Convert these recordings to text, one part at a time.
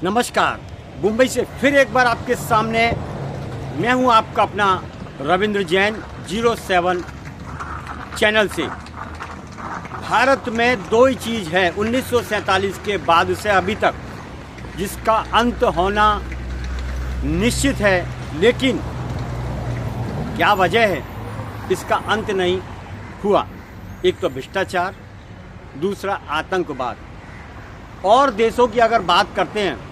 नमस्कार। मुंबई से फिर एक बार आपके सामने मैं हूं, आपका अपना रविंद्र जैन 07 चैनल से। भारत में दो ही चीज़ है 1947 के बाद से अभी तक जिसका अंत होना निश्चित है, लेकिन क्या वजह है इसका अंत नहीं हुआ? एक तो भ्रष्टाचार, दूसरा आतंकवाद। और देशों की अगर बात करते हैं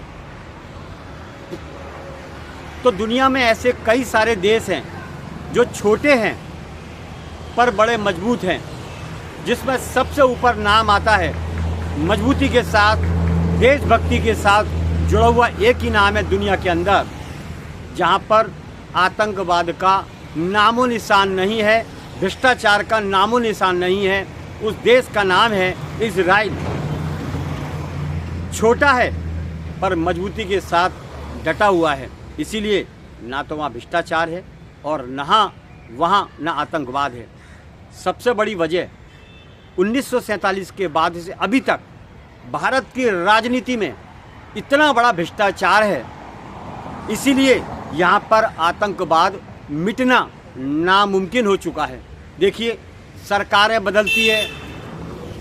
तो दुनिया में ऐसे कई सारे देश हैं जो छोटे हैं पर बड़े मजबूत हैं, जिसमें सबसे ऊपर नाम आता है मजबूती के साथ, देशभक्ति के साथ जुड़ा हुआ एक ही नाम है दुनिया के अंदर जहां पर आतंकवाद का नामो निशान नहीं है, भ्रष्टाचार का नामो निशान नहीं है। उस देश का नाम है इजराइल। छोटा है पर मजबूती के साथ डटा हुआ है, इसीलिए ना तो वहाँ भ्रष्टाचार है और वहाँ ना आतंकवाद है। सबसे बड़ी वजह 1947 के बाद से अभी तक भारत की राजनीति में इतना बड़ा भ्रष्टाचार है, इसीलिए यहाँ पर आतंकवाद मिटना नामुमकिन हो चुका है। देखिए, सरकारें बदलती है,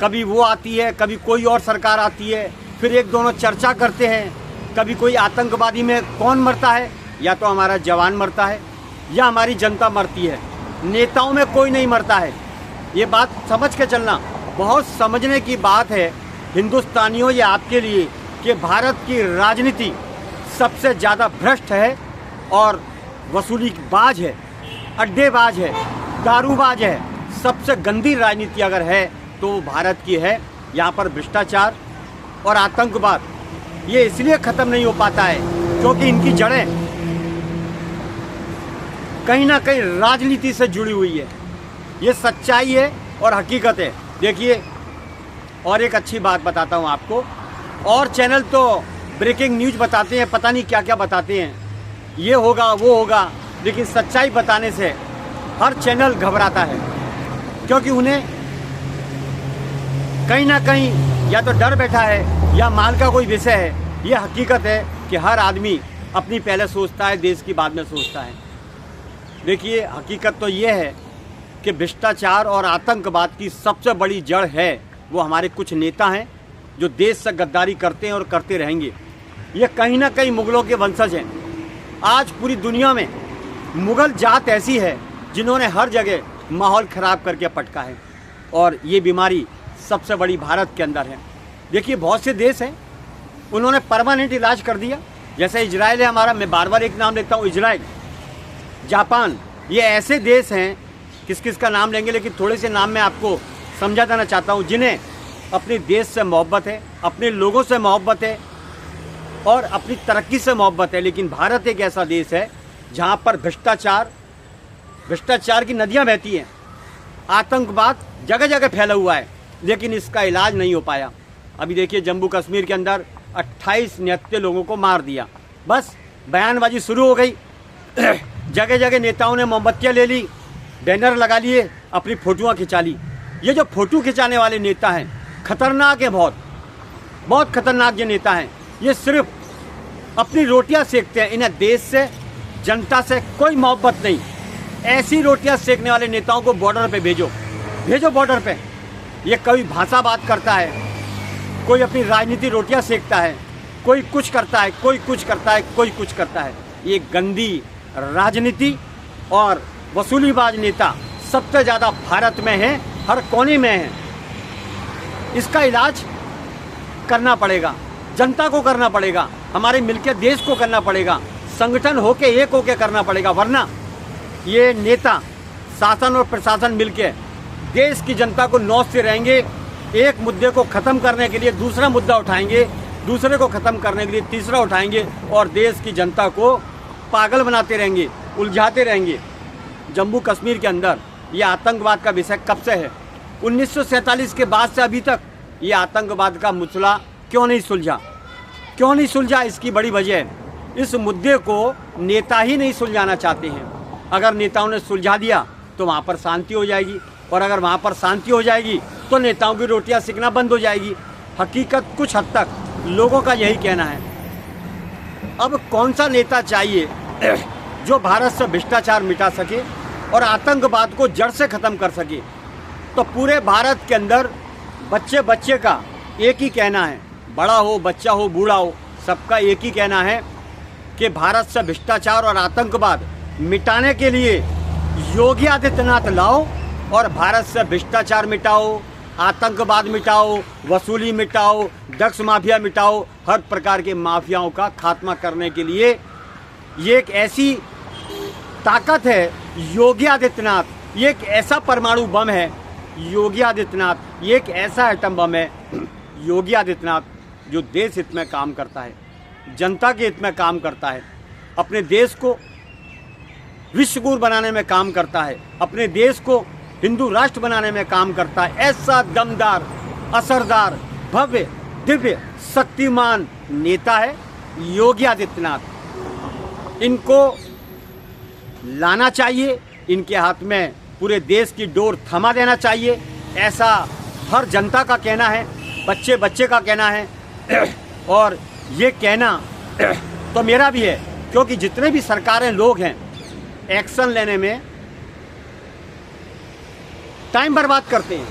कभी वो आती है, कभी कोई और सरकार आती है, फिर एक दोनों चर्चा करते हैं। कभी कोई आतंकवादी में कौन मरता है, या तो हमारा जवान मरता है या हमारी जनता मरती है, नेताओं में कोई नहीं मरता है। ये बात समझ के चलना, बहुत समझने की बात है हिंदुस्तानियों या आपके लिए कि भारत की राजनीति सबसे ज़्यादा भ्रष्ट है और वसूलीबाज है, अड्डेबाज है, दारूबाज है। सबसे गंदी राजनीति अगर है तो वो भारत की है। यहाँ पर भ्रष्टाचार और आतंकवाद ये इसलिए ख़त्म नहीं हो पाता है क्योंकि इनकी जड़ें कहीं ना कहीं राजनीति से जुड़ी हुई है। ये सच्चाई है और हकीकत है। देखिए, और एक अच्छी बात बताता हूँ आपको। और चैनल तो ब्रेकिंग न्यूज़ बताते हैं, पता नहीं क्या क्या बताते हैं, ये होगा वो होगा, लेकिन सच्चाई बताने से हर चैनल घबराता है क्योंकि उन्हें कहीं ना कहीं या तो डर बैठा है या माल का कोई विषय है। ये हकीकत है कि हर आदमी अपनी पहले सोचता है, देश की बाद में सोचता है। देखिए, हकीकत तो ये है कि भ्रष्टाचार और आतंकवाद की सबसे बड़ी जड़ है वो हमारे कुछ नेता हैं जो देश से गद्दारी करते हैं और करते रहेंगे। ये कहीं ना कहीं मुगलों के वंशज हैं। आज पूरी दुनिया में मुगल जात ऐसी है जिन्होंने हर जगह माहौल ख़राब करके पटका है, और ये बीमारी सबसे बड़ी भारत के अंदर है। देखिए, बहुत से देश हैं उन्होंने परमानेंट इलाज कर दिया, जैसे इजराइल है हमारा, मैं बार बार एक नाम लेता हूँ, इजराइल, जापान। ये ऐसे देश हैं, किस किस का नाम लेंगे, लेकिन थोड़े से नाम मैं आपको समझा देना चाहता हूँ, जिन्हें अपने देश से मोहब्बत है, अपने लोगों से मोहब्बत है और अपनी तरक्की से मोहब्बत है। लेकिन भारत एक ऐसा देश है जहाँ पर भ्रष्टाचार की नदियाँ बहती हैं, आतंकवाद जगह जगह फैला हुआ है, लेकिन इसका इलाज नहीं हो पाया। अभी देखिए, जम्मू कश्मीर के अंदर 28 निहत्थे लोगों को मार दिया, बस बयानबाजी शुरू हो गई। जगह जगह नेताओं ने मोमबत्तियाँ ले ली, बैनर लगा लिए, अपनी फ़ोटोआँ खिंचा ली। ये जो फ़ोटो खिंचाने वाले नेता हैं खतरनाक हैं, बहुत खतरनाक ये नेता हैं। ये सिर्फ अपनी रोटियाँ सेकते हैं, इन्हें देश से, जनता से कोई मोहब्बत नहीं। ऐसी रोटियाँ सेकने वाले नेताओं को बॉर्डर पे भेजो बॉर्डर पे। ये कोई भाषा बात करता है, कोई अपनी राजनीति रोटियां सेकता है, कोई कुछ करता है, कोई कुछ करता है, कोई कुछ करता है। ये गंदी राजनीति और वसूलीबाज नेता सबसे ज़्यादा भारत में है, हर कोने में है। इसका इलाज करना पड़ेगा, जनता को करना पड़ेगा, हमारे मिलकर देश को करना पड़ेगा, संगठन होके एक होके करना पड़ेगा। वरना ये नेता, शासन और प्रशासन मिलके देश की जनता को नौचते रहेंगे। एक मुद्दे को ख़त्म करने के लिए दूसरा मुद्दा उठाएंगे, दूसरे को ख़त्म करने के लिए तीसरा उठाएंगे, और देश की जनता को पागल बनाते रहेंगे, उलझाते रहेंगे। जम्मू कश्मीर के अंदर ये आतंकवाद का विषय कब से है? 1947 के बाद से अभी तक ये आतंकवाद का मसला क्यों नहीं सुलझा? इसकी बड़ी वजह है, इस मुद्दे को नेता ही नहीं सुलझाना चाहते हैं। अगर नेताओं ने सुलझा दिया तो वहाँ पर शांति हो जाएगी, और अगर वहाँ पर शांति हो जाएगी तो नेताओं की रोटियां सेकना बंद हो जाएगी। हकीकत कुछ हद तक लोगों का यही कहना है। अब कौन सा नेता चाहिए जो भारत से भ्रष्टाचार मिटा सके और आतंकवाद को जड़ से ख़त्म कर सके। तो पूरे भारत के अंदर बच्चे बच्चे का एक ही कहना है, बड़ा हो बच्चा हो बूढ़ा हो, सबका एक ही कहना है कि भारत से भ्रष्टाचार और आतंकवाद मिटाने के लिए योगी आदित्यनाथ लाओ और भारत से भ्रष्टाचार मिटाओ, आतंकवाद मिटाओ, वसूली मिटाओ, ड्रग्स माफिया मिटाओ। हर प्रकार के माफियाओं का खात्मा करने के लिए ये एक ऐसी ताकत है योगी आदित्यनाथ, ये एक ऐसा परमाणु बम है योगी आदित्यनाथ, ये एक ऐसा एटम बम है योगी आदित्यनाथ जो देश हित में काम करता है, जनता के हित में काम करता है, अपने देश को विश्व गुरु बनाने में काम करता है, अपने देश को हिंदू राष्ट्र बनाने में काम करता है। ऐसा दमदार, असरदार, भव्य, दिव्य, शक्तिमान नेता है योगी आदित्यनाथ। इनको लाना चाहिए, इनके हाथ में पूरे देश की डोर थमा देना चाहिए, ऐसा हर जनता का कहना है, बच्चे बच्चे का कहना है। और ये कहना तो मेरा भी है, क्योंकि जितने भी सरकारें लोग हैं एक्शन लेने में टाइम बर्बाद करते हैं,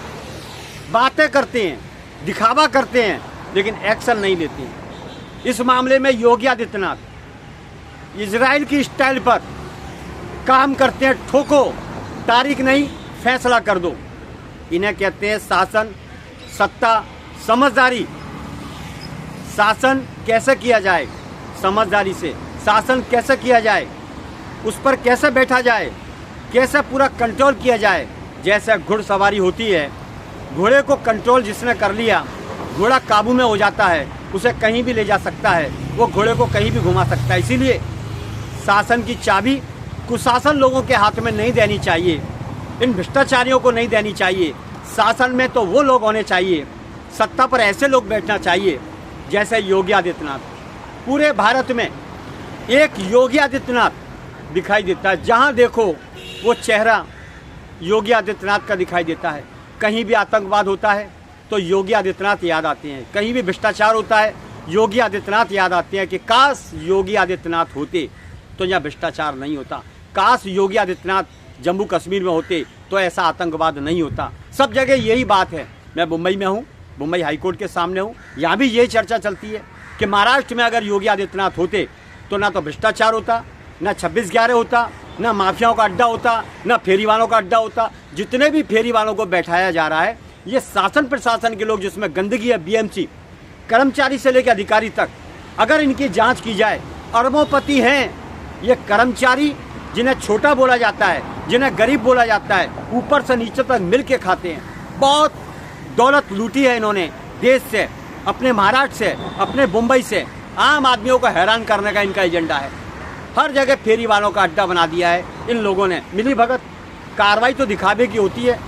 बातें करते हैं, दिखावा करते हैं, लेकिन एक्शन नहीं लेते हैं। इस मामले में योगी आदित्यनाथ इजराइल की स्टाइल पर काम करते हैं, ठोको, तारीख नहीं फैसला कर दो। इन्हें कहते हैं शासन, सत्ता, समझदारी। शासन कैसे किया जाए, समझदारी से शासन कैसे किया जाए, उस पर कैसे बैठा जाए, कैसे पूरा कंट्रोल किया जाए। जैसे घुड़सवारी होती है, घोड़े को कंट्रोल जिसने कर लिया, घोड़ा काबू में हो जाता है, उसे कहीं भी ले जा सकता है, वो घोड़े को कहीं भी घुमा सकता है। इसीलिए शासन की चाबी कुशासन लोगों के हाथ में नहीं देनी चाहिए, इन भ्रष्टाचारियों को नहीं देनी चाहिए। शासन में तो वो लोग होने चाहिए, सत्ता पर ऐसे लोग बैठना चाहिए जैसे योगी आदित्यनाथ। पूरे भारत में एक योगी आदित्यनाथ दिखाई देता है, जहां देखो वो चेहरा योगी आदित्यनाथ का दिखाई देता है। कहीं भी आतंकवाद होता है तो योगी आदित्यनाथ याद आते हैं, कहीं भी भ्रष्टाचार होता है योगी आदित्यनाथ याद आते हैं कि काश योगी आदित्यनाथ होते तो यहाँ भ्रष्टाचार नहीं होता, काश योगी आदित्यनाथ जम्मू कश्मीर में होते तो ऐसा आतंकवाद नहीं होता। सब जगह यही बात है। मैं मुंबई में हूँ, मुंबई हाईकोर्ट के सामने हूँ, यहाँ भी यही चर्चा चलती है कि महाराष्ट्र में अगर योगी आदित्यनाथ होते तो ना तो भ्रष्टाचार होता, ना 26/11 होता, ना माफियाओं का अड्डा होता, ना फेरी वालों का अड्डा होता। जितने भी फेरी वालों को बैठाया जा रहा है ये शासन प्रशासन के लोग, जिसमें गंदगी है, बीएमसी कर्मचारी से लेकर अधिकारी तक, अगर इनकी जांच की जाए अरबोंपति हैं ये कर्मचारी, जिन्हें छोटा बोला जाता है, जिन्हें गरीब बोला जाता है, ऊपर से नीचे तक मिल के खाते हैं। बहुत दौलत लूटी है इन्होंने देश से, अपने महाराष्ट्र से, अपने मुंबई से। आम आदमियों को हैरान करने का इनका एजेंडा है। हर जगह फेरी वालों का अड्डा बना दिया है इन लोगों ने। मिली भगत कार्रवाई तो दिखावे की होती है,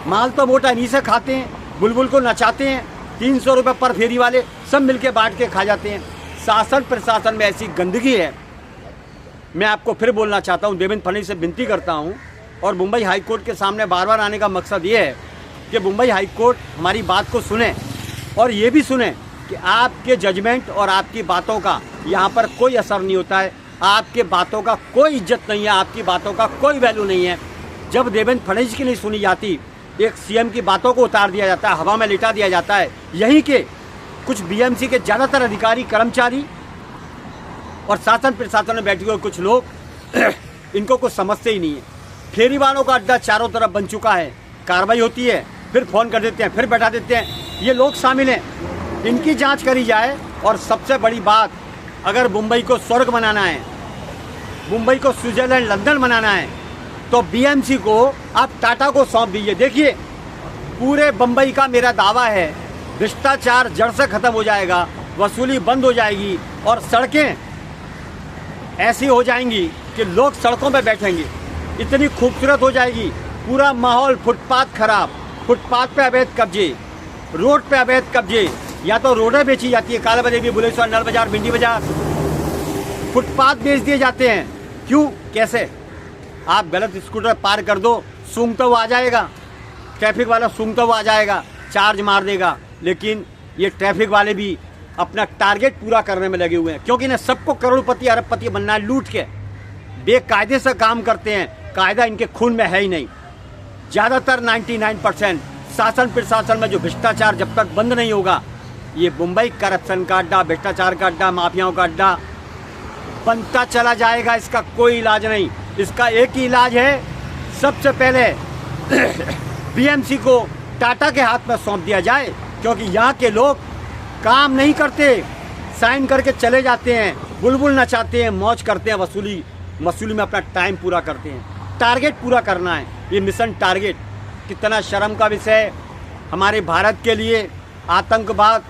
माल तो मोटा इन्हीं से खाते हैं, बुलबुल को नचाते हैं, 300 रुपये पर फेरी वाले सब मिलके बांट के खा जाते हैं। शासन प्रशासन में ऐसी गंदगी है। मैं आपको फिर बोलना चाहता हूँ, देवेंद्र फडणवीस से विनती करता हूँ और मुंबई हाईकोर्ट के सामने बार बार आने का मकसद ये है कि मुंबई हाईकोर्ट हमारी बात को सुने और ये भी सुने कि आपके जजमेंट और आपकी बातों का यहाँ पर कोई असर नहीं होता है, आपके बातों का कोई इज्जत नहीं है, आपकी बातों का कोई वैल्यू नहीं है। जब देवेंद्र फडणवीस की नहीं सुनी जाती, एक सीएम की बातों को उतार दिया जाता है, हवा में लिटा दिया जाता है। यहीं के कुछ बीएमसी के ज़्यादातर अधिकारी, कर्मचारी और शासन प्रशासन में बैठे हुए कुछ लोग इनको कुछ समझते ही नहीं है। फेरी वालों का अड्डा चारों तरफ बन चुका है, कार्रवाई होती है, फिर फ़ोन कर देते हैं, फिर बैठा देते हैं। ये लोग शामिल हैं, इनकी जांच करी जाए। और सबसे बड़ी बात, अगर मुंबई को स्वर्ग बनाना है, मुंबई को स्विट्जरलैंड, लंदन बनाना है, तो बीएमसी को आप टाटा को सौंप दीजिए। देखिए, पूरे मुंबई का मेरा दावा है भ्रष्टाचार जड़ से ख़त्म हो जाएगा, वसूली बंद हो जाएगी और सड़कें ऐसी हो जाएंगी कि लोग सड़कों पे बैठेंगे, इतनी खूबसूरत हो जाएगी। पूरा माहौल, फुटपाथ खराब, फुटपाथ पे अवैध कब्जे, रोड पे अवैध कब्जे, या तो रोडें बेची जाती है, कालाबाजारी, बुलेश्वर, नल बाजार, भिंडी बाजार, फुटपाथ बेच दिए जाते हैं। क्यों, कैसे? आप गलत स्कूटर पार कर दो, सूंघता हुआ आ जाएगा, ट्रैफिक वाला सूंघता हुआ आ जाएगा, चार्ज मार देगा। लेकिन ये ट्रैफिक वाले भी अपना टारगेट पूरा करने में लगे हुए हैं, क्योंकि इन्हें सबको करोड़पति अरबपति बनना है लूट के। बेकायदे से काम करते हैं, कायदा इनके खून में है ही नहीं। ज़्यादातर 99% शासन प्रशासन में जो भ्रष्टाचार जब तक बंद नहीं होगा, ये मुंबई करप्शन का अड्डा, भ्रष्टाचार का अड्डा, माफियाओं का अड्डा बनता चला जाएगा। इसका कोई इलाज नहीं। इसका एक ही इलाज है, सबसे पहले बीएमसी को टाटा के हाथ में सौंप दिया जाए, क्योंकि यहाँ के लोग काम नहीं करते, साइन करके चले जाते हैं, बुलबुल नचाते हैं, मौज करते हैं, वसूली में अपना टाइम पूरा करते हैं। टारगेट पूरा करना है, ये मिशन टारगेट। कितना शर्म का विषय है हमारे भारत के लिए। आतंकवाद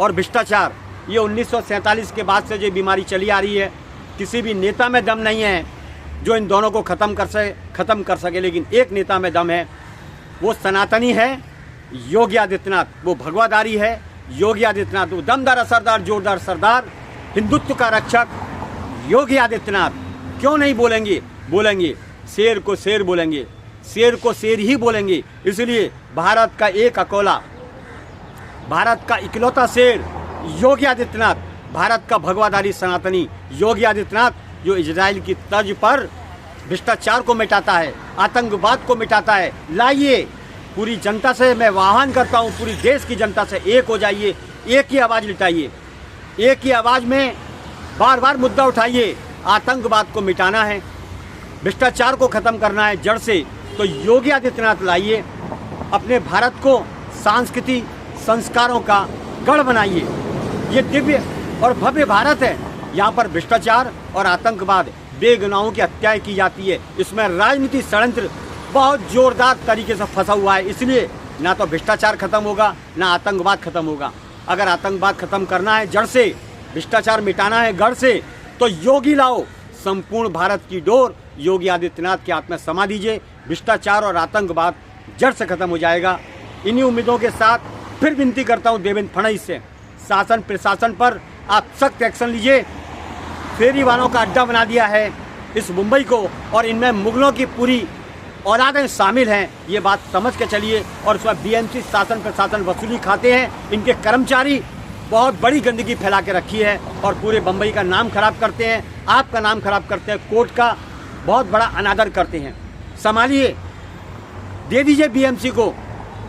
और भ्रष्टाचार, ये 1947 के बाद से जो बीमारी चली आ रही है, किसी भी नेता में दम नहीं है जो इन दोनों को ख़त्म कर सके। लेकिन एक नेता में दम है, वो सनातनी है, योगी आदित्यनाथ। वो भगवाधारी है, योगी आदित्यनाथ। वो दमदार असरदार जोरदार सरदार, हिंदुत्व का रक्षक योगी आदित्यनाथ। क्यों नहीं बोलेंगे? बोलेंगे, शेर को शेर बोलेंगे, शेर को शेर ही बोलेंगे। इसलिए भारत का एक अकोला, भारत का इकलौता शेर योगी आदित्यनाथ, भारत का भगवाधारी सनातनी योगी आदित्यनाथ, जो इजराइल की तर्ज पर भ्रष्टाचार को मिटाता है, आतंकवाद को मिटाता है। लाइए, पूरी जनता से मैं आह्वान करता हूँ, पूरी देश की जनता से एक हो जाइए, एक ही आवाज़ लिटाइए, एक ही आवाज़ में बार बार मुद्दा उठाइए। आतंकवाद को मिटाना है, भ्रष्टाचार को ख़त्म करना है जड़ से, तो योगी आदित्यनाथ लाइए। अपने भारत को सांस्कृतिक संस्कारों का गढ़ बनाइए। ये दिव्य और भव्य भारत है, यहाँ पर भ्रष्टाचार और आतंकवाद, बेगुनाहों की हत्याएं की जाती है। इसमें राजनीतिक षड्यंत्र बहुत जोरदार तरीके से फंसा हुआ है। इसलिए ना तो भ्रष्टाचार खत्म होगा, ना आतंकवाद खत्म होगा। अगर आतंकवाद खत्म करना है जड़ से, भ्रष्टाचार मिटाना है गढ़ से, तो योगी लाओ। संपूर्ण भारत की डोर योगी आदित्यनाथ के हाथ में समा दीजिए। भ्रष्टाचार और आतंकवाद जड़ से खत्म हो जाएगा। इन्हीं उम्मीदों के साथ फिर विनती करता हूँ देवेंद्र फडणवीस से, शासन प्रशासन पर आप सख्त एक्शन लीजिए। फेरी वालों का अड्डा बना दिया है इस मुंबई को, और इनमें मुगलों की पूरी औलादें शामिल हैं, ये बात समझ के चलिए। और उसमें बीएमसी शासन प्रशासन वसूली खाते हैं, इनके कर्मचारी बहुत बड़ी गंदगी फैला के रखी है और पूरे बम्बई का नाम खराब करते हैं, आपका नाम खराब करते हैं, कोर्ट का बहुत बड़ा अनादर करते हैं। संभालिए, दे दीजिए बीएमसी को,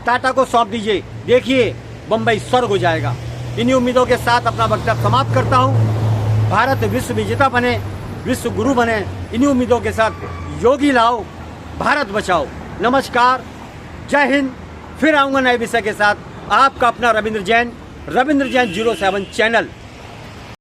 टाटा को सौंप दीजिए, देखिए बम्बई स्वर्ग हो जाएगा। इन्हीं उम्मीदों के साथ अपना वक्तव्य समाप्त करता हूँ। भारत विश्व विजेता बने, विश्व गुरु बने, इन्हीं उम्मीदों के साथ योगी लाओ, भारत बचाओ। नमस्कार, जय हिंद। फिर आऊँगा नए विषय के साथ। आपका अपना रविंद्र जैन 07 चैनल।